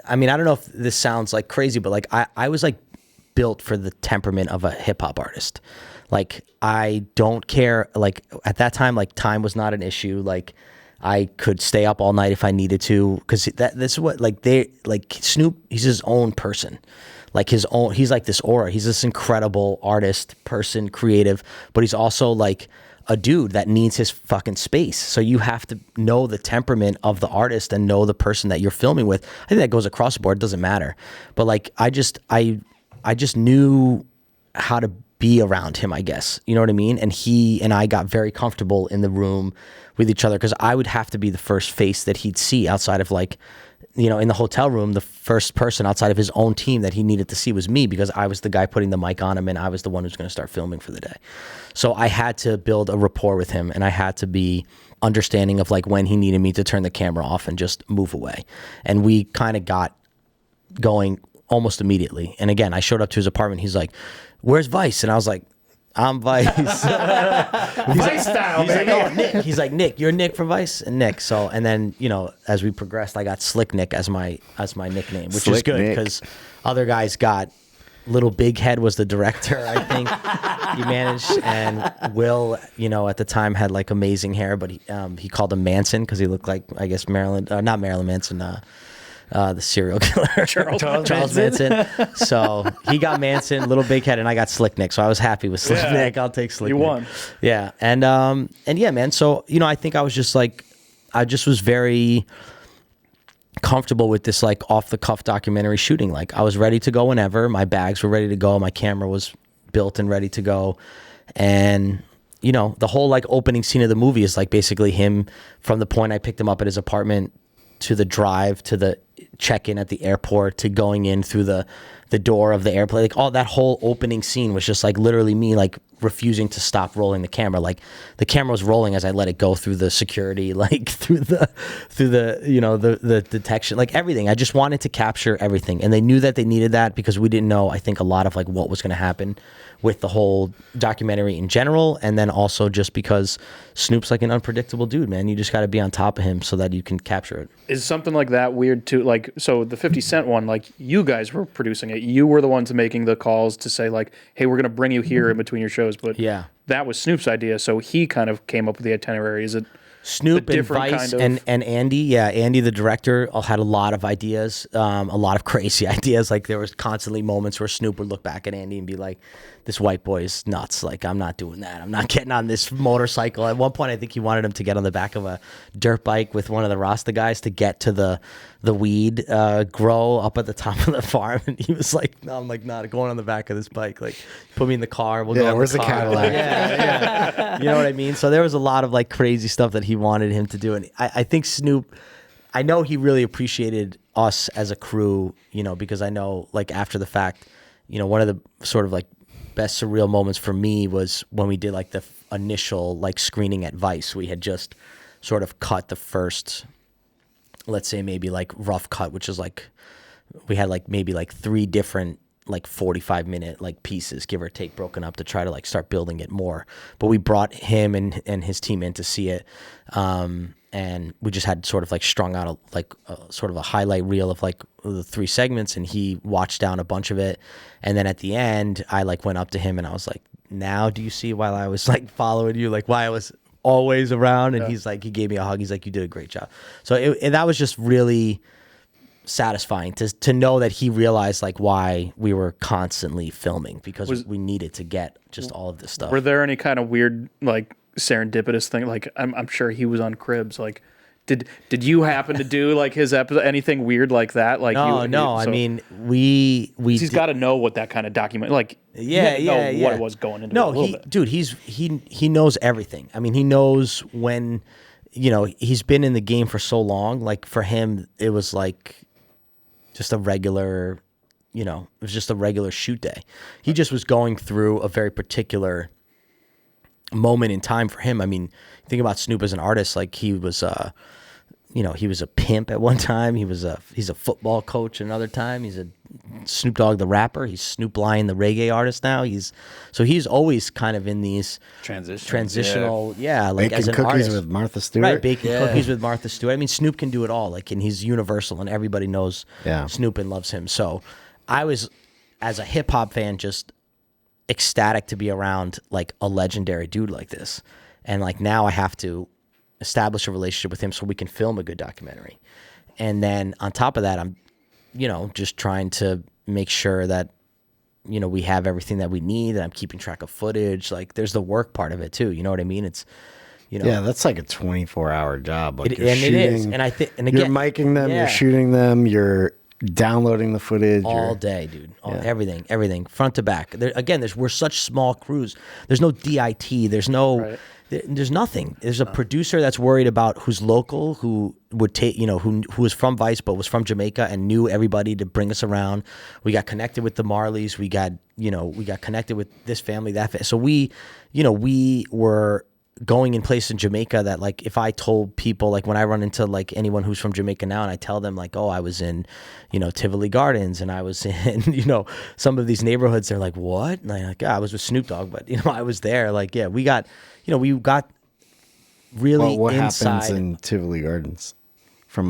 I mean, I don't know if this sounds like crazy, but like I was like built for the temperament of a hip hop artist. Like I don't care. Like at that time, like time was not an issue. Like I could stay up all night if I needed to, because this is what like Snoop. He's his own person. Like his own, he's like this aura. He's this incredible artist, person, creative, but he's also like a dude that needs his fucking space. So you have to know the temperament of the artist and know the person that you're filming with. I think that goes across the board. It doesn't matter. But like, I just knew how to be around him, I guess. You know what I mean? And he and I got very comfortable in the room with each other, because I would have to be the first face that he'd see outside of like, you know, in the hotel room, the first person outside of his own team that he needed to see was me, because I was the guy putting the mic on him and I was the one who's going to start filming for the day. So I had to build a rapport with him, and I had to be understanding of like when he needed me to turn the camera off and just move away. And we kind of got going almost immediately. And again, I showed up to his apartment. He's like, "Where's Vice?" And I was like, "I'm Vice." Vice style, he's baby. like, "Oh, Nick." He's like, "Nick, you're Nick from Vice?" And Nick. So, and then, you know, as we progressed, I got Slick Nick as my nickname, which is Slick good, Nick. because other guys got Little Big Head was the director, I think. He managed, and Will, you know, at the time had like amazing hair, but he called him Manson because he looked like, I guess, not Marilyn Manson, the serial killer, Charles Manson. So he got Manson, Little Big Head, and I got Slick Nick. So I was happy with Slick Nick. I'll take Slick Nick. You won. Yeah, and yeah, man. So, you know, I think I was just like, I just was very comfortable with this like off the cuff documentary shooting. Like I was ready to go whenever. My bags were ready to go. My camera was built and ready to go. And you know, the whole like opening scene of the movie is like basically him from the point I picked him up at his apartment to the drive to the check-in at the airport to going in through the door of the airplane. Like all that whole opening scene was just like literally me like refusing to stop rolling the camera. Like the camera was rolling as I let it go through the security, like through the you know, the detection, like everything. I just wanted to capture everything, and they knew that they needed that because we didn't know, I think, a lot of like what was going to happen with the whole documentary in general, and then also just because Snoop's like an unpredictable dude, man. You just got to be on top of him so that you can capture it. Is something like that weird too? Like, so the 50 Cent one, like you guys were producing it. You were the ones making the calls to say like, hey, we're going to bring you here in between your shows. But yeah, that was Snoop's idea. So he kind of came up with the itinerary. Is it Snoop and Vice and Andy? Yeah, Andy, the director, had a lot of ideas, a lot of crazy ideas. Like there was constantly moments where Snoop would look back at Andy and be like, this white boy is nuts. Like, I'm not doing that. I'm not getting on this motorcycle. At one point, I think he wanted him to get on the back of a dirt bike with one of the Rasta guys to get to the weed grow up at the top of the farm. And he was like, no, I'm like, not going on the back of this bike. Like, put me in the car. We'll go in where's the the car. Cadillac? Yeah. You know what I mean? So there was a lot of like crazy stuff that he wanted him to do. And I think Snoop, I know he really appreciated us as a crew, you know, because I know like after the fact, you know, one of the sort of like best surreal moments for me was when we did like the initial like screening at Vice. We had just sort of cut the first, let's say maybe like rough cut, which is like, we had like maybe like 3 different like 45-minute like pieces, give or take, broken up to try to like start building it more. But we brought him and his team in to see it. And we just had sort of like strung out sort of a highlight reel of like the 3 segments, and he watched down a bunch of it. And then at the end, I like went up to him and I was like, now do you see why I was like following you? Like why I was always around? And he's like, he gave me a hug. He's like, you did a great job. So that was just really satisfying to know that he realized like why we were constantly filming, because we needed to get just all of this stuff. Were there any kind of weird like serendipitous thing? Like I'm sure he was on Cribs. Like did you happen to do like his episode, anything weird like that? Like no. I mean, we he's got to know what that kind of document like. What it was going into. No, he knows everything. I mean, he knows when, you know, he's been in the game for so long. Like for him, it was like just a regular, you know, it was just a regular shoot day. He just was going through a very particular moment in time for him. I mean, think about Snoop as an artist. Like he was, you know, he was a pimp at one time. He's a football coach another time. He's a Snoop Dogg the rapper. He's Snoop Lion the reggae artist now. He's always kind of in these transitional, like baking as an cookies artist. with Martha Stewart. Right, baking cookies with Martha Stewart. I mean, Snoop can do it all. Like, and he's universal, and everybody knows Snoop and loves him. So I was, as a hip hop fan, just ecstatic to be around like a legendary dude like this. And like now I have to establish a relationship with him so we can film a good documentary. And then on top of that, I'm, just trying to make sure that, we have everything that we need, and I'm keeping track of footage. Like, there's the work part of it too. You know what I mean? It's, yeah, that's like a 24-hour job. Like, it is. And I think, and again, you're miking them, you're shooting them, you're downloading the footage all day, dude. Everything, front to back. We're such small crews. There's no DIT. There's no. There's nothing. There's a producer that's worried about who's local, who would take, who was from Vice but was from Jamaica and knew everybody to bring us around. We got connected with the Marleys. We got connected with this family, that family. So we were going in places in Jamaica that, like, if I told people, like, when I run into like anyone who's from Jamaica now and I tell them like, oh, I was in, Tivoli Gardens and I was in, some of these neighborhoods, they're like, what? And I'm like, yeah, I was with Snoop Dogg, but I was there. Like, yeah, we got really well, what inside. happens in Tivoli Gardens from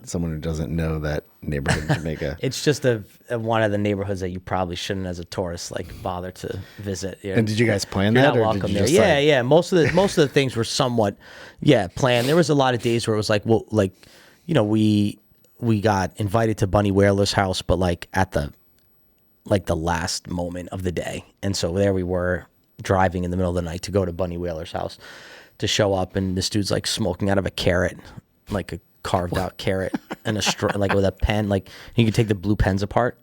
someone who doesn't know that neighborhood in Jamaica? It's just one of the neighborhoods that you probably shouldn't, as a tourist, like, bother to visit. And did you guys plan You're that? not welcome there. Yeah. Most of the things were somewhat, planned. There was a lot of days where it was like, well, like, we got invited to Bunny Wailer's house, but like at the last moment of the day, and so there we were driving in the middle of the night to go to Bunny Wailer's house to show up, and this dude's like smoking out of a carrot, like a carved out carrot, and a straw, like with a pen, like you could take the blue pens apart.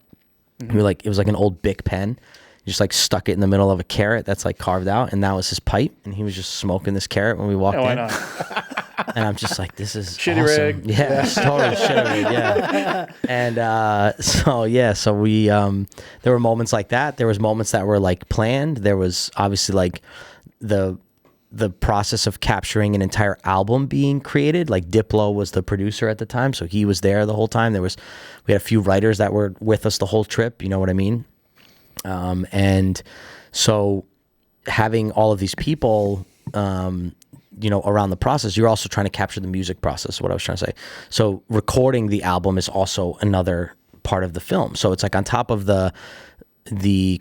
Mm-hmm. It was like an old Bic pen. He just like stuck it in the middle of a carrot that's like carved out, and that was his pipe, and he was just smoking this carrot when we walked in. Why not? And I'm just like, this is shitty awesome. rig. Yeah, it's totally shitty rig. Yeah. And so we there were moments like that. There was moments that were like planned. There was obviously like the process of capturing an entire album being created. Like, Diplo was the producer at the time, so he was there the whole time. We had a few writers that were with us the whole trip. You know what I mean? And so having all of these people, around the process, you're also trying to capture the music process, what I was trying to say. So recording the album is also another part of the film. So it's like on top of the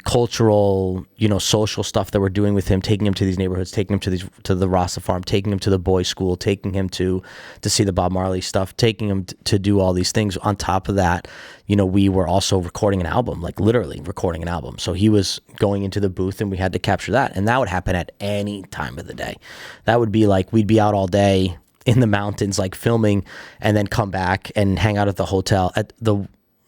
cultural, social stuff that we're doing with him, taking him to these neighborhoods, taking him to the Rasta farm, taking him to the boys' school, taking him to see the Bob Marley stuff, taking him to do all these things. On top of that, we were also recording an album, like literally recording an album. So he was going into the booth and we had to capture that. And that would happen at any time of the day. That would be like, we'd be out all day in the mountains, like filming, and then come back and hang out at the hotel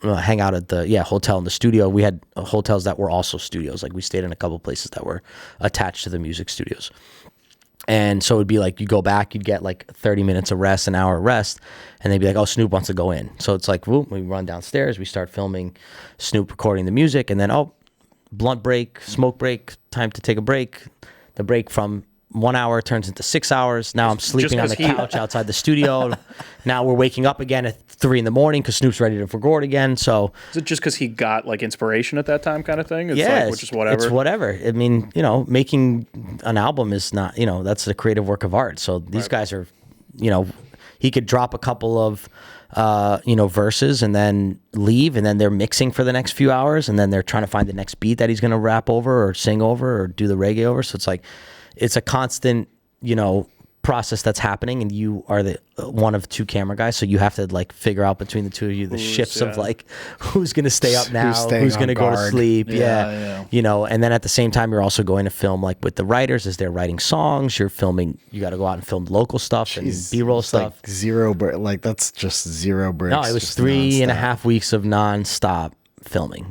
hotel in the studio. We had hotels that were also studios. Like, we stayed in a couple places that were attached to the music studios. And so it'd be like, you go back, you'd get like 30 minutes of rest, an hour of rest, and they'd be like, oh, Snoop wants to go in. So it's like, whoop, we run downstairs, we start filming Snoop recording the music, and then, blunt break, smoke break, time to take a break. The break from 1 hour turns into 6 hours. Now I'm sleeping on the couch outside the studio. Now we're waking up again at 3 a.m. because Snoop's ready to record again. So is it just because he got like inspiration at that time, kind of thing? It's whatever. It's whatever. I mean, making an album is not, that's a creative work of art. So these guys are, he could drop a couple of, verses and then leave, and then they're mixing for the next few hours, and then they're trying to find the next beat that he's going to rap over or sing over or do the reggae over. So it's like, it's a constant, process that's happening, and you are the one of two camera guys, so you have to like figure out between the two of you the shifts of like who's going to stay up now, who's going to go to sleep. And then at the same time, you're also going to film like with the writers as they're writing songs. You're filming, you got to go out and film local stuff and B-roll stuff. Like zero break, like that's just zero breaks. No, it was 3.5 weeks of non-stop filming.